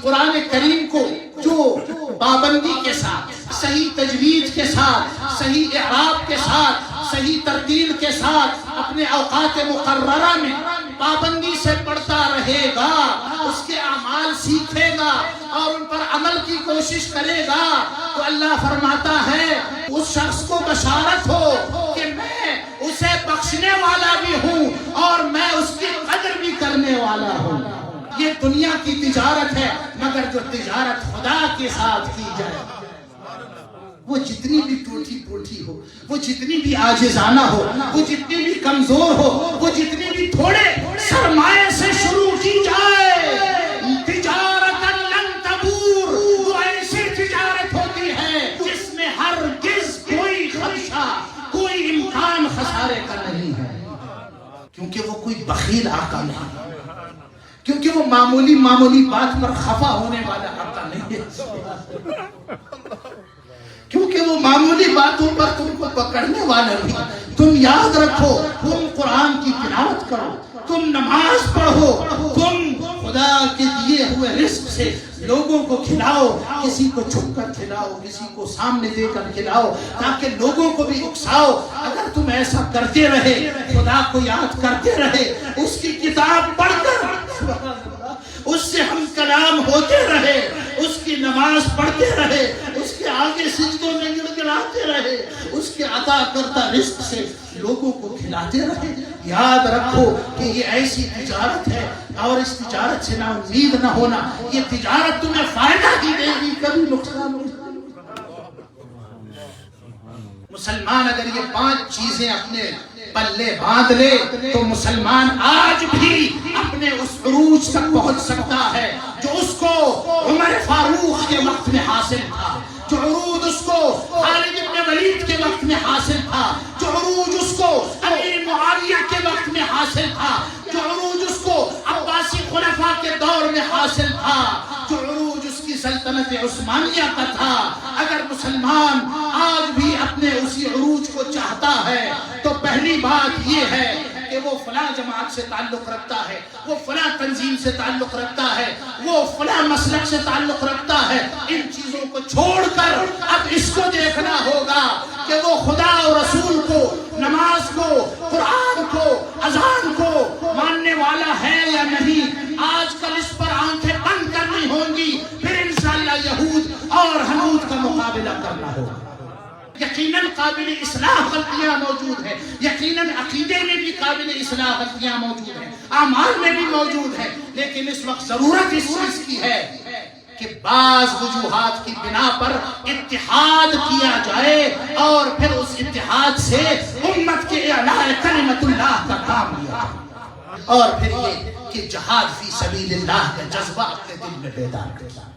قرآن کریم کو جو پابندی کے ساتھ، صحیح تجوید کے ساتھ، صحیح اعراب کے ساتھ، صحیح ترتیل کے ساتھ اپنے اوقات مقررہ میں پابندی سے پڑھتا رہے گا، اس کے اعمال سیکھے گا اور ان پر عمل کی کوشش کرے گا، تو اللہ فرماتا ہے اس شخص کو بشارت ہو کہ میں اسے بخشنے والا بھی ہوں اور میں اس کی قدر بھی کرنے والا ہوں۔ یہ دنیا کی تجارت ہے، مگر جو تجارت خدا کے ساتھ کی جائے، وہ جتنی بھی ٹوٹی پھوٹی ہو، وہ جتنی بھی عاجزانہ ہو، وہ جتنی بھی کمزور ہو، وہ جتنی بھی تھوڑے سرمایہ سے شروع کی جائے، تجارت لن تبور، وہ ایسی تجارت ہوتی ہے جس میں ہرگز کوئی خدشہ، کوئی امکان خسارے کا نہیں ہے، کیونکہ وہ کوئی بخیل آقا نہیں، کیونکہ وہ معمولی بات پر خفا ہونے والا آقا نہیں ہے، کیونکہ وہ معمولی باتوں پر تم کو پکڑنے والا بھی۔ تم یاد رکھو، تم قرآن کی تلاوت کرو، تم نماز پڑھو، تم خدا کے دیے ہوئے رزق سے لوگوں کو کھلاؤ، کسی کو چھپ کر کھلاؤ، کسی کو سامنے دے کر کھلاؤ، تاکہ لوگوں کو بھی اکساؤ۔ اگر تم ایسا کرتے رہے، خدا کو یاد کرتے رہے، اس کی کتاب پڑھ کر اس سے ہم کلام ہوتے رہے، اس کی نماز پڑھتے رہے، اس کے آگے سجدوں میں گڑگڑاتے رہے، اس کے عطا کرتا رزق سے لوگوں کو کھلاتے رہے، یاد رکھو کہ یہ ایسی تجارت ہے، اور اس تجارت سے نا امید نہ ہونا۔ یہ تجارت تمہیں فائدہ ہی دے گی، کبھی نقصان نہیں۔ مسلمان اگر یہ 5 چیزیں اپنے پلے باندھ لے تو مسلمان آج بھی اپنے اس عروج تک پہنچ سکتا ہے جو اس کو عمر فاروق کے وقت میں حاصل تھا، جو عروج اس کو خالد بن ولید کے وقت میں حاصل تھا، جو عروج اس کو امیر معاویہ کے وقت میں حاصل تھا، جو عروج اس کو عباسی خلفاء کے دور میں حاصل تھا، جو عروج اس کی سلطنت عثمانیہ کا تھا۔ اگر مسلمان آج بھی اپنے اسی عروج کو چاہتا ہے تو پہلی بات یہ ہے کہ وہ فلاں جماعت سے تعلق رکھتا ہے، وہ فلاں تنظیم سے تعلق رکھتا ہے، وہ فلاں مسلک سے تعلق رکھتا ہے۔ ان چیزوں کو چھوڑ کر اب اس کو دیکھنا ہوگا کہ وہ خدا اور رسول کو، نماز کو، قرآن کو، اذان کو ماننے والا ہے یا نہیں۔ آج کل اس پر آنکھیں بند کرنی ہوں گی، پھر انشاءاللہ یہود اور ہنود کا مقابلہ کرنا ہوگا۔ یقیناً قابل اصلاح غلطیاں موجود ہیں، یقیناً عقیدے میں بھی قابل اصلاح غلطیاں موجود ہیں، اعمال میں بھی موجود ہیں، لیکن اس وقت ضرورت اس چیز کی ہے کہ بعض وجوہات کی بنا پر اتحاد کیا جائے اور پھر اس اتحاد سے امت کے اعلاء کلمت اللہ کا کام لیا جائے، اور پھر یہ کہ جہاد فی سبیل اللہ کا جذبہ اپنے دل میں بیدار کرنا۔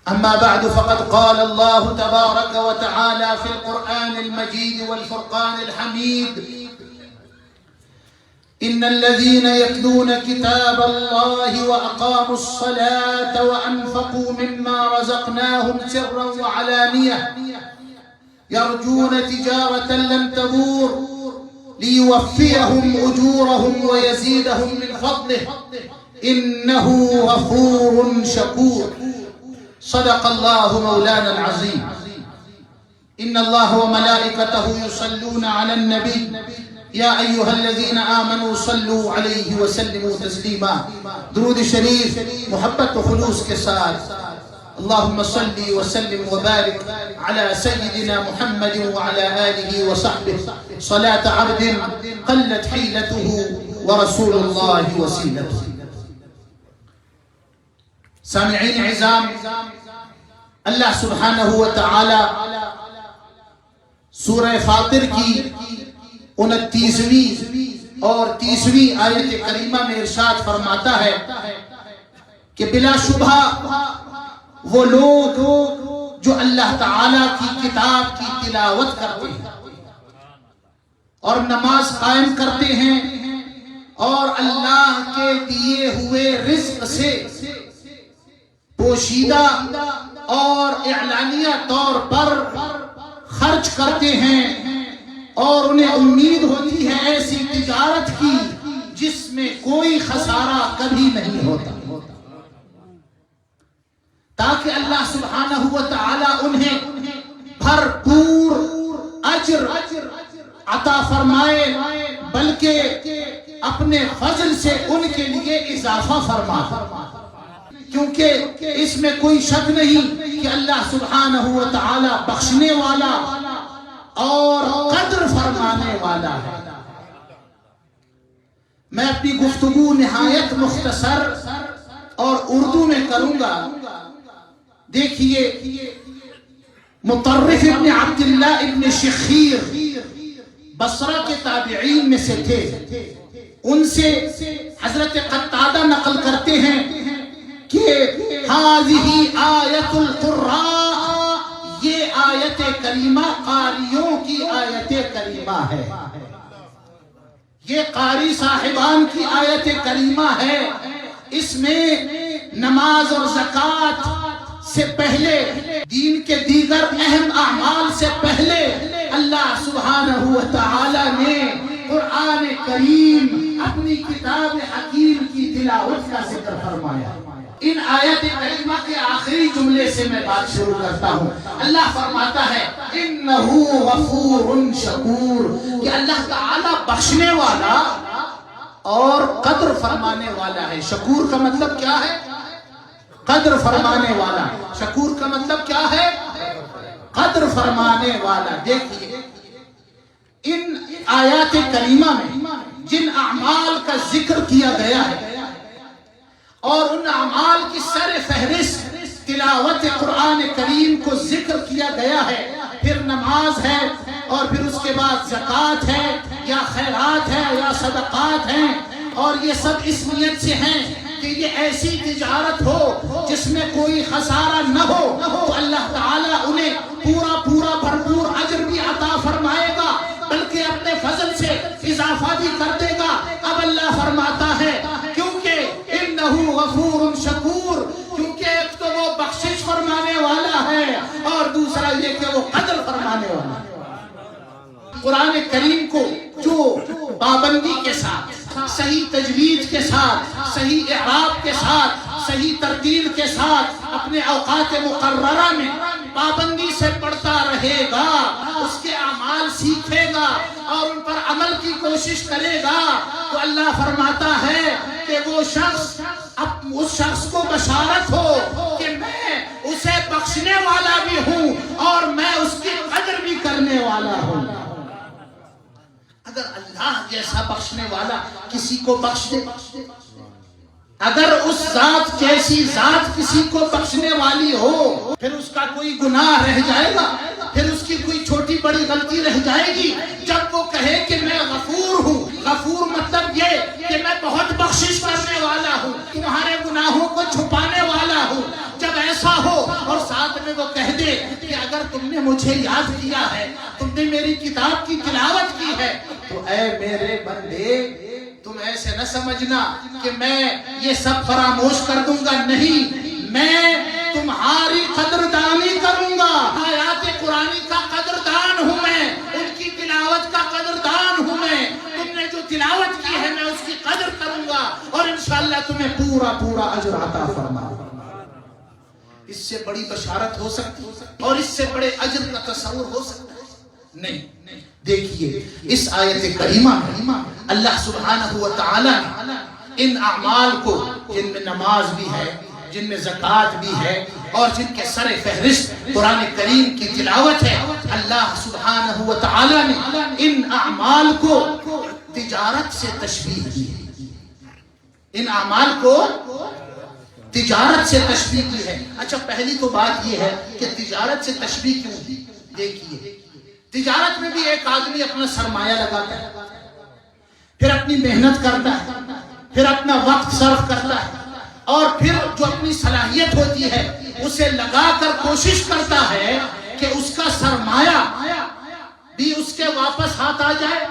أما بعد فقد قال الله تبارك وتعالى في القرآن المجيد والفرقان الحميد: إن الذين يتلون كتاب الله وأقاموا الصلاة وأنفقوا مما رزقناهم سرا وعلانية يرجون تجارة لن تبور ليوفيهم أجورهم ويزيدهم من فضله إنه غفور شكور۔ صدق الله مولانا العظيم۔ إن الله وملائكته يصلون على النبي يا أيها الذين آمنوا صلوا عليه وسلموا تسليما۔ درود شریف محبت و خلوص کے ساتھ اللهم صل وسلم وبارك على سيدنا محمد وعلى آله وصحبه صلاة عبد قلت حيلته ورسول الله وسيلته۔ سامعین عظام، اللہ سبحانہ وتعالی سورہ فاطر کی 29ویں اور 30ویں آیت کریمہ میں ارشاد فرماتا ہے کہ بلا شبہ وہ لوگ جو اللہ تعالی کی کتاب کی تلاوت کرتے ہیں اور نماز قائم کرتے ہیں اور اللہ کے دیے ہوئے رزق سے پوشیدہ اور اعلانیہ طور پر خرچ کرتے ہیں، اور انہیں امید ہوتی ہے ایسی تجارت کی جس میں کوئی خسارہ کبھی نہیں ہوتا۔ تاکہ اللہ سبحانہ و تعالی انہیں بھرپور اجر عطا فرمائے، بلکہ اپنے فضل سے ان کے لیے اضافہ فرما، کیونکہ اس میں کوئی شک نہیں کہ اللہ سبحانہ و تعالی بخشنے والا اور قدر فرمانے والا ہے۔ میں اپنی گفتگو نہایت مختصر اور اردو میں کروں گا۔ دیکھیے، مطرف ابن عبداللہ ابن شخیر بصرہ کے تابعین میں سے تھے، ان سے حضرت قتادہ نقل کرتے ہیں کہ هذه آیت القراء، یہ آیت کریمہ قاریوں کی آیت کریمہ ہے، یہ قاری صاحبان کی آیت کریمہ ہے۔ اس میں نماز اور زکوٰۃ سے پہلے، دین کے دیگر اہم اعمال سے پہلے، اللہ سبحانہ و تعالی نے قرآن کریم اپنی کتاب حکیم کی تلاوت کا ذکر فرمایا۔ ان آیت کریمہ کے آخری جملے سے میں بات شروع کرتا ہوں۔ اللہ فرماتا ہے انہ غفور شکور، کہ اللہ تعالی بخشنے والا اور قدر فرمانے والا ہے۔ شکور کا مطلب کیا ہے؟ قدر فرمانے والا۔ شکور کا مطلب کیا ہے؟ قدر فرمانے والا۔ دیکھیے، ان آیات کریمہ میں جن اعمال کا ذکر کیا گیا ہے اور ان اعمال کی سر فہرست تلاوت قرآن کریم کو ذکر کیا گیا ہے، پھر نماز ہے اور پھر اس کے بعد زکوٰۃ ہے یا خیرات ہے یا صدقات ہیں، اور یہ سب اس نیت سے ہیں کہ یہ ایسی تجارت ہو جس میں کوئی خسارہ نہ ہو، تو اللہ تعالیٰ انہیں پورا بھرپور اجر بھی عطا فرمائے گا، بلکہ اپنے فضل سے اضافہ بھی کر دے گا۔ اب اللہ فرماتا ہے کیونکہ انہ غفور شکور، کیونکہ ایک تو وہ بخشش فرمانے والا ہے اور دوسرا یہ کہ وہ قدر فرمانے والا ہے۔ قرآن کریم کو جو پابندی کے ساتھ، صحیح تجوید کے ساتھ، صحیح اعراب کے ساتھ، صحیح ترتیل کے ساتھ اپنے اوقات مقررہ میں پابندی سے پڑھتا رہے گا، اس کے اعمال سیکھے گا اور ان پر عمل کی کوشش کرے گا، تو اللہ فرماتا ہے کہ وہ شخص، اس شخص کو بشارت ہو کہ میں اسے بخشنے والا بھی ہوں اور میں اس کی قدر بھی کرنے والا ہوں۔ اگر اللہ جیسا بخشنے والا کسی کو بخش دے، اگر اس ذات جیسی ذات کسی کو بخشنے والی ہو، پھر اس کا کوئی گناہ رہ جائے گا؟ پھر اس کی کوئی چھوٹی بڑی غلطی رہ جائے گی؟ جب وہ کہے کہ میں غفور ہوں، غفور مطلب یہ کہ میں بہت بخشش کرنے والا ہوں، تمہارے گناہوں کو چھپانے والا ہوں، جب ایسا ہو اور ساتھ میں وہ کہہ دے کہ اگر تم نے مجھے یاد کیا ہے، تم نے میری کتاب کی تلاوت کی ہے، تو اے میرے بندے تم ایسے نہ سمجھنا کہ میں یہ سب فراموش کر دوں گا، نہیں، میں تمہاری قدردانی کروں گا۔ آیات قرآنی کا قدردان ہوں میں، ان کی تلاوت کا قدردان ہوں میں، تم نے جو تلاوت کی ہے میں اس کی قدر کروں گا اور انشاءاللہ تمہیں پورا اجر عطا فرماؤں گا۔ اس سے بڑی بشارت ہو سکتی اور اس سے بڑے اجر کا تصور ہو سکتا ہے؟ نہیں۔ دیکھیے، اس آیت کریمہ میں اللہ سبحانہ و تعالی نے ان اعمال کو، جن میں نماز بھی ہے، جن میں زکوٰۃ بھی ہے اور جن کے سر فہرست قرآن کریم کی تلاوت ہے، اللہ سبحانہ و تعالی نے ان اعمال کو تجارت سے تشبیہ دی ہے۔ ان اعمال کو تجارت سے تشبیہ کی ہے۔ اچھا، پہلی تو بات یہ ہے کہ تجارت سے تشبیہ کیوں دی؟ دیکھیے، تجارت میں بھی ایک آدمی اپنا سرمایہ لگاتا ہے، پھر اپنی محنت کرتا ہے، پھر اپنا وقت صرف کرتا ہے، اور پھر جو اپنی صلاحیت ہوتی ہے اسے لگا کر کوشش کرتا ہے کہ اس کا سرمایہ بھی اس کے واپس ہاتھ آ جائے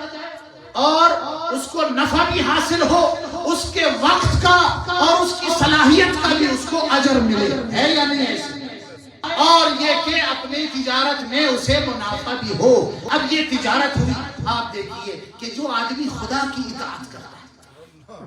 اور اس کو نفع بھی حاصل ہو، اس کے وقت کا اور اس کی صلاحیت کا بھی اس کو اجر ملے، ہے یا نہیں ایسے؟ اور یہ کہ اپنی تجارت میں اسے منافع بھی ہو۔ اب یہ تجارت ہوئی۔ آپ دیکھیے کہ جو آدمی خدا کی اطاعت کرتا ہے،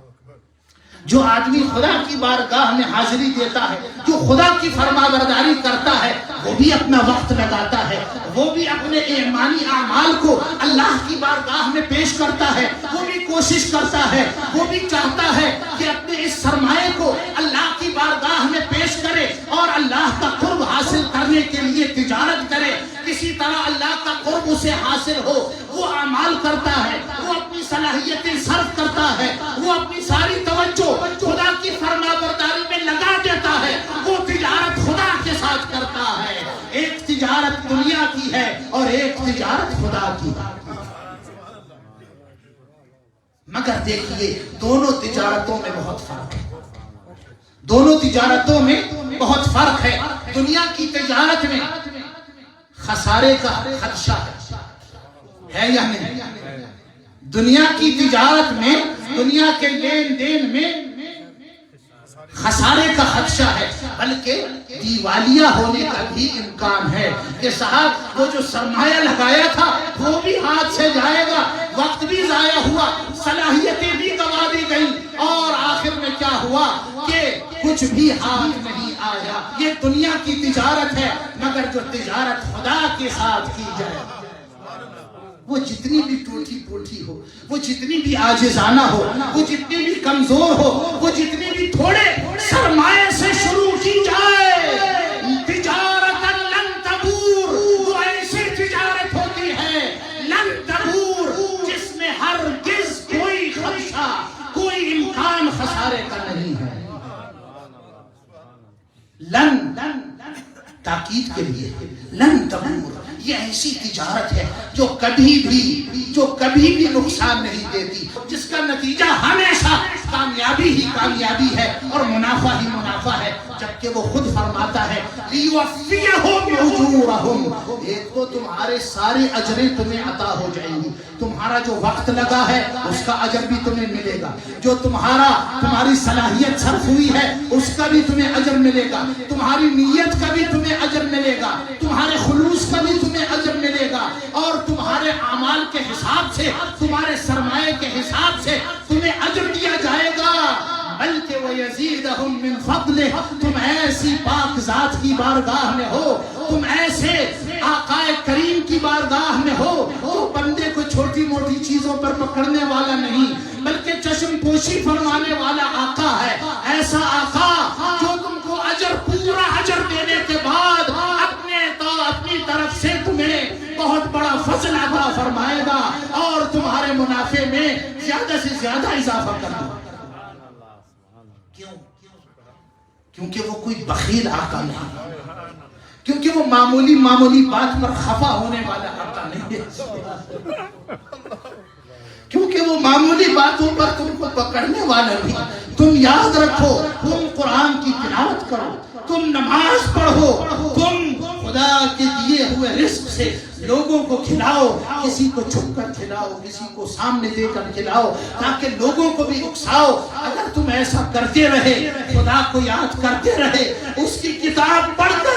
جو آدمی خدا کی بارگاہ میں حاضری دیتا ہے، جو خدا کی فرما برداری کرتا ہے، وہ بھی اپنا وقت لگاتا ہے، وہ بھی اپنے ایمانی اعمال کو اللہ کی بارگاہ میں پیش کرتا ہے، وہ بھی کوشش کرتا ہے، وہ بھی چاہتا ہے کہ اپنے اس سرمایے کو اللہ کی بارگاہ میں پیش کرے اور اللہ کا قرب حاصل کرنے کے لیے تجارت کرے، کسی طرح اللہ کا قرب اسے حاصل ہو، وہ اعمال کرتا ہے، وہ اپنی صلاحیتیں صرف کرتا ہے، وہ اپنی ساری توجہ خدا کی فرما برداری میں لگا دیتا ہے، وہ تجارت خدا کے ساتھ کرتا ہے۔ ایک تجارت دنیا کی ہے اور ایک تجارت خدا کی ہے، مگر دیکھیے دونوں تجارتوں میں بہت فرق ہے، دونوں تجارتوں میں بہت فرق ہے۔ دنیا کی تجارت میں خسارے کا خدشہ ہے یا نہیں؟ دنیا کی تجارت میں، دنیا کے لین دین میں خسارے کا خدشہ ہے، بلکہ دیوالیہ ہونے کا بھی امکان ہے کہ صاحب وہ جو سرمایہ لگایا تھا وہ بھی ہاتھ سے جائے گا، وقت بھی ضائع ہوا، صلاحیتیں بھی گوا دی گئیں، اور آخر میں کیا ہوا کہ کچھ بھی ہاتھ نہیں آیا۔ یہ دنیا کی تجارت ہے، مگر جو تجارت خدا کے ساتھ کی جائے وہ جتنی بھی ٹوٹی پوٹی ہو، وہ جتنی بھی عاجزانہ ہو، وہ جتنی بھی کمزور ہو، وہ جتنی بھی تھوڑے سرمایہ سے شروع کی جائے، تجارت لن تبور، وہ ایسی تجارت ہوتی ہے لن تبور جس میں ہرگز کوئی خدشہ، کوئی امکان خسارے کا نہیں ہے۔ لن تاکید کے لیے لن تبور، یہ ایسی تجارت ہے جو کبھی بھی نقصان نہیں دیتی، جس کا نتیجہ ہمیشہ کامیابی ہی کامیابی ہے اور منافع ہی منافع ہے، جبکہ وہ خود فرماتا ہے لِيُوَفِّيَهُمْ أُجُورَهُمْ، ایک تو تمہارے سارے اجریں تمہیں عطا ہو جائیں گی، تمہارا جو وقت لگا ہے اس کا اجر بھی تمہیں ملے گا، جو تمہاری صلاحیت صرف ہوئی ہے اس کا بھی تمہیں اجر ملے گا، تمہاری نیت کا بھی تمہیں اجر ملے گا، تمہارے خلوص کا بھی تمہیں اجر ملے گا، اور تمہارے اعمال کے حساب سے، تمہارے سرمایے کے حساب سے تمہیں اجر دیا جائے گا، بلکہ وَيَزِيدَهُم مِّن فَضْلِهِ، تم ایسی پاک ذات کی بارگاہ میں ہو، تم ایسے آقا کریم کی بارگاہ میں ہو جو بندے کو چھوٹی موٹی چیزوں پر پکڑنے والا نہیں بلکہ چشم پوشی فرمانے والا آقا ہے، ایسا آقا جو تم کو اجر، پورا اجر دینے کے بعد اپنی طرف سے تمہیں بہت بڑا فضل عطا فرمائے گا اور تمہارے منافع میں زیادہ سے زیادہ اضافہ کرے گا۔ کیوں؟ کیونکہ وہ کوئی بخیل آقا نہیں، کیونکہ وہ معمولی بات پر خفا ہونے والا آقا نہیں ہے، کیونکہ وہ معمولی باتوں پر تم کو پکڑنے والا نہیں۔ تم یاد رکھو، تم قرآن کی تلاوت کرو، تم نماز پڑھو، تم خدا کے دیے ہوئے رزق سے لوگوں کو کھلاؤ، کسی کو چھپ کر کھلاؤ، کسی کو سامنے دے کر کھلاؤ تاکہ لوگوں کو بھی اکساؤ۔ اگر تم ایسا کرتے رہے، خدا کو یاد کرتے رہے، اس کی کتاب پڑھ کر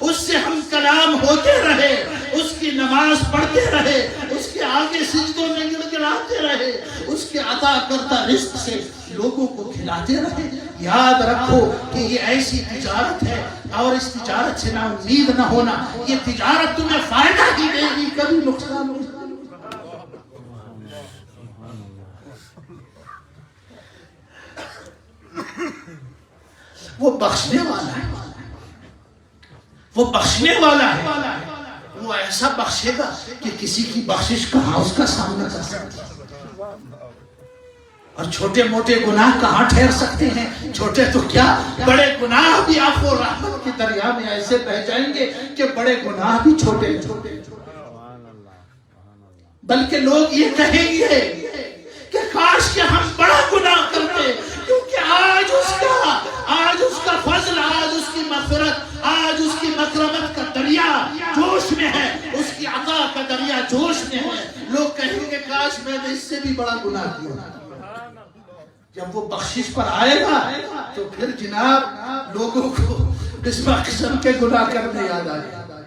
اس سے ہم کلام ہوتے رہے، اس کی نماز پڑھتے رہے، اس کے آگے سجدوں میں گڑگڑاتے رہے، اس کے عطا کرتا رزق سے لوگوں کو کھلاتے رہے، یاد رکھو کہ یہ ایسی تجارت ہے، اور اس تجارت سے نا امید نہ ہونا، یہ تجارت تمہیں فائدہ ہی دے گی، کبھی نقصان نہیں۔ وہ بخشنے والا ہے، وہ بخشنے والا ہے، وہ ایسا بخشے گا کہ کسی کی بخشش کہاں اس کا سامنا کر سکتا ہے، اور چھوٹے موٹے گناہ کہاں ٹھہر سکتے ہیں، چھوٹے تو کیا بڑے گناہ بھی آپ کو رحمت کے دریا میں ایسے بہ جائیں گے کہ بڑے گناہ بھی چھوٹے چھوٹے، بلکہ لوگ یہ کہیں گے کہ کاش کہ ہم بڑا گناہ کرتے، کیونکہ آج اس کا فضل، آج اس کی مغفرت، آج اس کی مکرمت کا دریا جوش میں ہے، اس کی عطا کا دریا جوش میں ہے، لوگ کہیں گے کاش میں نے اس سے بھی بڑا گناہ کیا۔ جب وہ بخشش پر آئے گا تو پھر جناب لوگوں کو اس قسم کے گناہ کرنے یاد آئے گا۔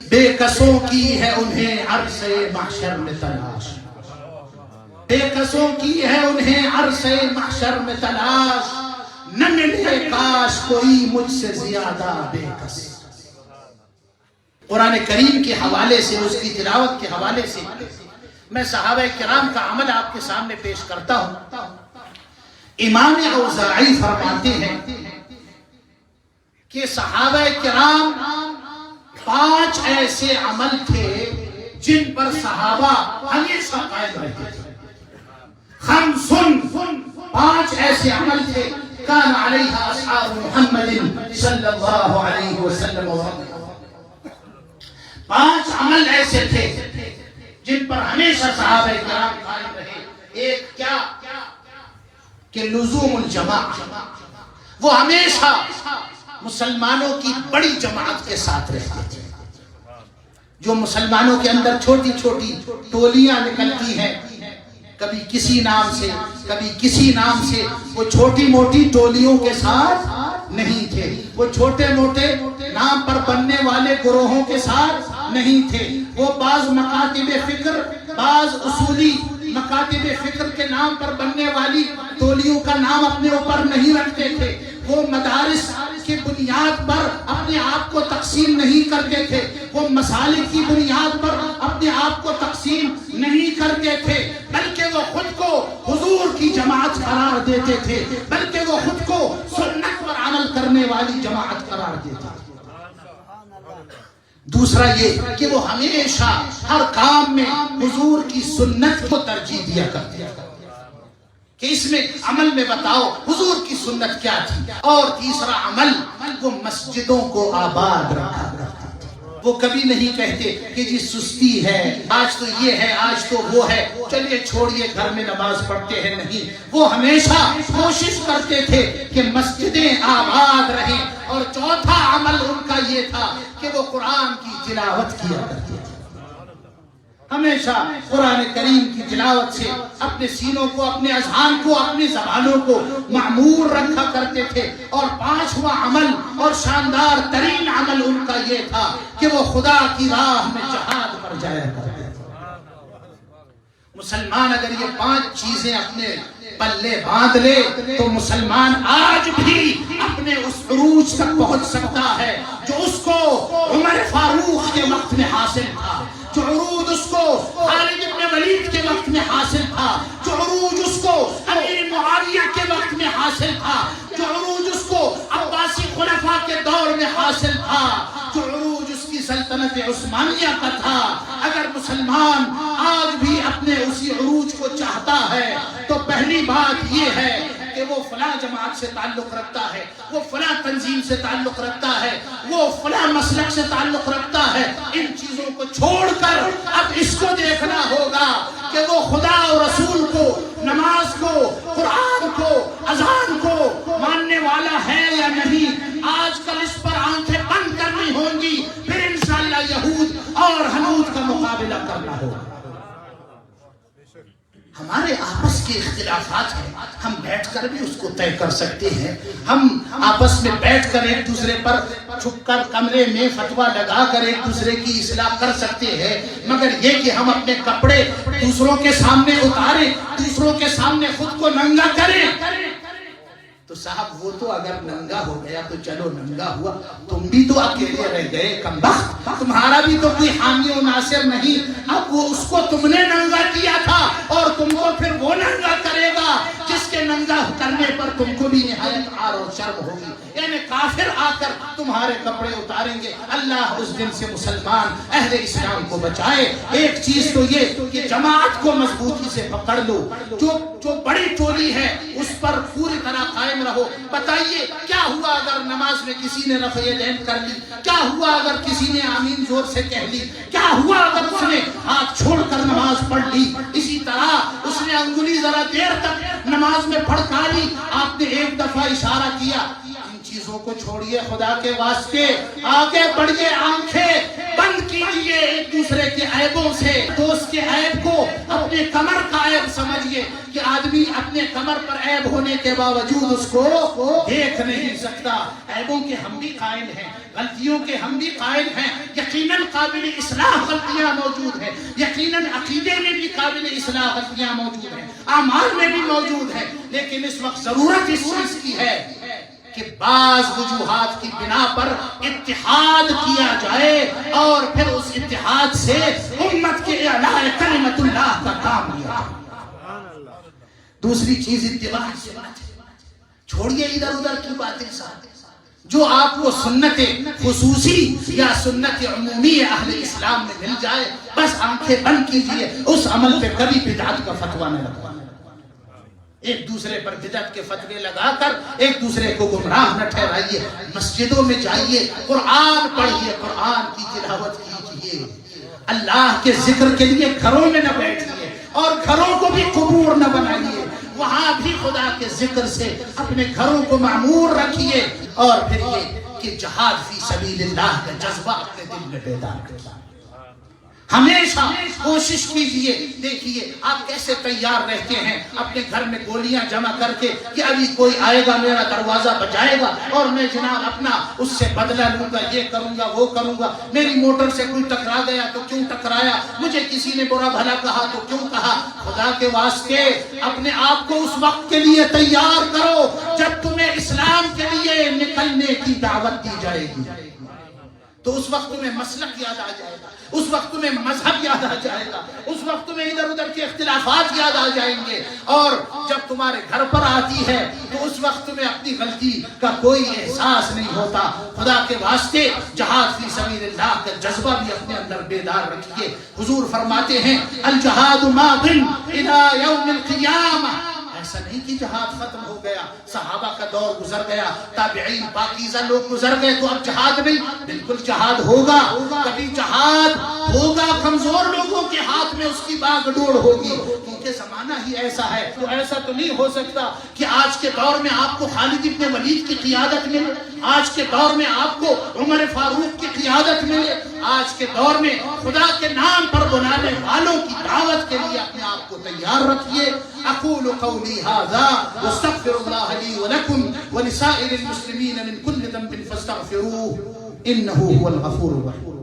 بے کسوں کی ہے انہیں عرصے محشر میں تلاش، بے کسوں کی ہے انہیں عرصے محشر میں تلاش، نہ ملے کاش کوئی مجھ سے زیادہ بے کس۔ قرآن کریم کے حوالے سے، اس کی تلاوت کے حوالے سے میں صحابہ کرام کا عمل آپ کے سامنے پیش کرتا ہوں۔ امام اوزاعی فرماتے ہیں کہ صحابہ کرام 5 ایسے عمل تھے جن پر صحابہ ہمیشہ قائم رہتے تھے۔ خمسن، 5 ایسے عمل تھے کان علیہ اصحاب محمد صلی اللہ علیہ وسلم۔ 5 عمل ایسے تھے جن پر ہمیشہ صحابہ کرام قائم رہے۔ ایک کیا کہ لزوم الجماعہ، وہ ہمیشہ مسلمانوں کی بڑی جماعت کے ساتھ رہتے تھے۔ جو مسلمانوں کے اندر چھوٹی چھوٹی ٹولیاں نکلتی ہیں، کبھی کسی نام سے کبھی کسی نام سے، وہ چھوٹی موٹی ٹولیوں کے ساتھ نہیں تھے، وہ چھوٹے موٹے نام پر بننے والے گروہوں کے ساتھ نہیں تھے۔ وہ بعض مکاتب فکر، بعض اصولی مکاتب فکر کے نام پر بننے والی ٹولیوں کا نام اپنے اوپر نہیں رکھتے تھے۔ وہ مدارس کی بنیاد پر اپنے آپ کو تقسیم نہیں کرتے تھے، وہ مسالک کی بنیاد پر اپنے آپ کو تقسیم نہیں کرتے تھے، بلکہ وہ خود کو حضور کی جماعت قرار دیتے تھے، بلکہ وہ خود کو سنت پر عمل کرنے والی جماعت قرار دیتے تھے۔ دوسرا یہ کہ وہ ہمیشہ ہر کام میں حضور کی سنت کو ترجیح دیا کرتے تھے کہ اس میں عمل میں بتاؤ حضور کی سنت کیا تھی۔ اور تیسرا عمل، وہ مسجدوں کو آباد رکھا کرتے تھے۔ وہ کبھی نہیں کہتے کہ جی سستی ہے، آج تو یہ ہے، آج تو وہ ہے، چلیے چھوڑیے گھر میں نماز پڑھتے ہیں۔ نہیں، وہ ہمیشہ کوشش کرتے تھے کہ مسجدیں آباد رہیں۔ اور چوتھا عمل ان کا یہ تھا کہ وہ قرآن کی تلاوت کیا کرتے تھے۔ ہمیشہ قرآن کریم کی تلاوت سے اپنے سینوں کو، اپنے اذہان کو، اپنی زبانوں کو معمور رکھا کرتے تھے۔ اور 5واں عمل اور شاندار ترین عمل ان کا یہ تھا کہ وہ خدا کی راہ میں جہاد پر جایا کرتے تھے۔ مسلمان اگر یہ 5 چیزیں اپنے پلے باندھ لے تو مسلمان آج بھی اپنے اس عروج تک پہنچ سکتا ہے جو اس کو عمر فاروق کے وقت میں حاصل تھا، جو عروج اس کو خالد بن ولید کے وقت میں حاصل تھا، جو عروج اس کو امیر معاویہ کے وقت میں حاصل تھا، جو عروج اس کو عباسی خلفاء کے دور میں حاصل تھا، جو عروج اس کی سلطنت عثمانیہ کا تھا۔ اگر مسلمان آج بھی اپنے اسی عروج کو چاہتا ہے تو پہلی بات یہ ہے کہ وہ فلاں جماعت سے تعلق رکھتا ہے، وہ فلاں تنظیم سے تعلق رکھتا ہے، وہ فلاں مسلک سے تعلق رکھتا ہے۔ ان چیزوں کو چھوڑ کر اب اس کو دیکھنا ہوگا کہ وہ خدا اور رسول کو، نماز کو، قرآن کو، اذان کو ماننے والا ہے یا نہیں۔ آج کل اس پر آنکھیں بند کرنی ہوں گی، پھر انشاءاللہ یہود اور ہنود کا مقابلہ کرنا ہوگا۔ ہمارے آپس کے اختلافات ہیں، ہم بیٹھ کر بھی اس کو طے کر سکتے ہیں۔ ہم آپس میں بیٹھ کر ایک دوسرے پر چھپ کر کمرے میں فتویٰ لگا کر ایک دوسرے کی اصلاح کر سکتے ہیں، مگر یہ کہ ہم اپنے کپڑے دوسروں کے سامنے اتاریں، دوسروں کے سامنے خود کو ننگا کریں، تو صاحب وہ تو اگر ننگا ہو گیا تو چلو ننگا ہوا، تم بھی تو اکیلے رہ گئے کمبخت، تمہارا بھی تو کوئی حامی و ناصر نہیں۔ اب وہ اس کو تم نے ننگا کیا تھا اور تم کو پھر وہ ننگا کرے گا جس کے ننگا کرنے پر تم کو بھی نہایت عار اور شرم ہوگی، یعنی کافر آ کر تمہارے کپڑے اتاریں گے۔ اللہ اس دن سے مسلمان اہل اسلام کو بچائے۔ ایک چیز تو یہ کہ جماعت کو مضبوطی سے پکڑ لو، جو بڑی ٹولی ہے اس پر پوری طرح قائم رہو۔ بتائیے کیا ہوا اگر نماز میں کسی نے رفع یدین کر لی؟ کیا ہوا اگر کسی نے آمین زور سے کہہ لی؟ کیا ہوا اگر اس نے ہاتھ چھوڑ کر نماز پڑھ لی؟ اسی طرح اس نے انگلی ذرا دیر تک نماز میں پھڑکا لی، آپ نے ایک دفعہ اشارہ کیا۔ ان چیزوں کو چھوڑیے خدا کے واسطے، آگے بڑھیے، آنکھیں بند کیجیے ایک دوسرے کے عیبوں سے۔ دوست کے عیب کو اپنے کمر کا عیب سمجھیے کہ آدمی اپنے کمر پر عیب ہونے کے باوجود اس کو دیکھ نہیں سکتا۔ عیبوں کے ہم بھی قائل ہیں، غلطیوں کے ہم بھی قائل ہیں، یقیناً قابل اصلاح غلطیاں موجود ہیں، یقیناً عقیدے میں بھی قابل اصلاح غلطیاں موجود ہیں، اعمال میں بھی موجود ہے، لیکن اس وقت ضرورت اس چیز کی ہے کہ بعض وجوہات کی بنا پر اتحاد کیا جائے اور پھر اس اتحاد سے امت کے اعلاء کلمت اللہ کا کام لیا جائے۔ دوسری چیز اتباع سنت ہے۔ چھوڑیے ادھر ادھر کی باتیں ساتھ، جو آپ کو سنت خصوصی یا سنت عمومی اہل اسلام میں مل جائے بس آنکھیں بند کیجئے، اس عمل پہ کبھی بدعت کا فتویٰ نہ لگائیں۔ ایک دوسرے پر بدعت کے فتوے لگا کر ایک دوسرے کو گمراہ نہ ٹھہرائیے۔ مسجدوں میں جائیے، قرآن پڑھیے، قرآن کی تلاوت کیجئے، اللہ کے ذکر کے لیے گھروں میں نہ بیٹھیے اور گھروں کو بھی قبور نہ بنائیے، وہاں بھی خدا کے ذکر سے اپنے گھروں کو معمور رکھیے۔ اور پھر یہ کہ جہاد فی سبیل اللہ کا جذبہ اپنے دل میں بیدار کریں۔ ہمیشہ کوشش کیجئے، دیکھیے آپ کیسے تیار رہتے ہیں اپنے گھر میں گولیاں جمع کر کے کہ ابھی کوئی آئے گا میرا دروازہ بجائے گا اور میں جناب اپنا اس سے بدلہ لوں گا، یہ کروں گا وہ کروں گا، میری موٹر سے کوئی ٹکرا گیا تو کیوں ٹکرایا، مجھے کسی نے برا بھلا کہا تو کیوں کہا۔ خدا کے واسطے اپنے آپ کو اس وقت کے لیے تیار کرو جب تمہیں اسلام کے لیے نکلنے کی دعوت دی جائے گی، تو اس وقت تمہیں مسلک یاد آ جائے گا، اس وقت تمہیں مذہب یاد آ جائے گا، اس وقت تمہیں ادھر ادھر کے اختلافات یاد آ جائیں گے، اور جب تمہارے گھر پر آتی ہے تو اس وقت تمہیں اپنی غلطی کا کوئی احساس نہیں ہوتا۔ خدا کے واسطے جہاد فی سبیل اللہ کا جذبہ بھی اپنے اندر بیدار رکھیے۔ حضور فرماتے ہیں الجہاد ماض الی یوم القیامہ، ایسا نہیں کہ جہاد ختم ہو گیا، صحابہ کا دور گزر گیا، تابعین پاکیزہ لوگ گزر گئے تو اب جہاد نہیں، بالکل جہاد ہوگا، کبھی جہاد ہوگا، کمزور لوگوں کے ہاتھ میں اس کی باغ ڈور ہوگی، کیونکہ زمانہ ہی ایسا ہے۔ تو ایسا تو نہیں ہو سکتا کہ آج کے دور میں آپ کو خالد ابن ولید کی قیادت ملے، آج کے دور میں آپ کو عمر فاروق کی قیادت ملے، آج کے دور میں خدا کے نام پر بلانے والوں کی دعوت کے لیے اپنے آپ کو تیار رکھیے۔ اقول قولی ھذا واستغفر اللہ لی ولکم ولسائر المسلمین من کل ذنب فاستغفروہ انہ هو الغفور الرحیم۔